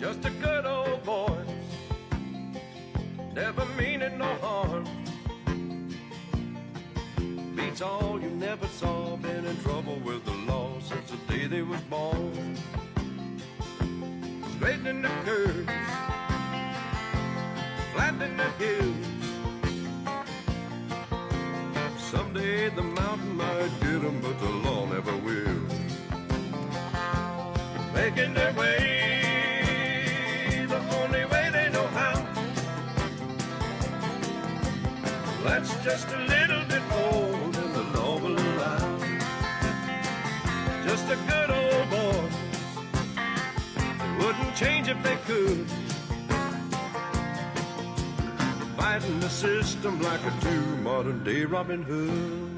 just a good old boy, never meaning no harm. Beats all you never saw, been in trouble with the law since the day they was born. Straightening the curves, flattening the hills. Someday the mountain might get 'em, but the law never will. Making their way the only way they know how. That's just a little bit more than the law will allow. Just a good old boy, they wouldn't change if they could. Fighting the system like a true modern day Robin Hood.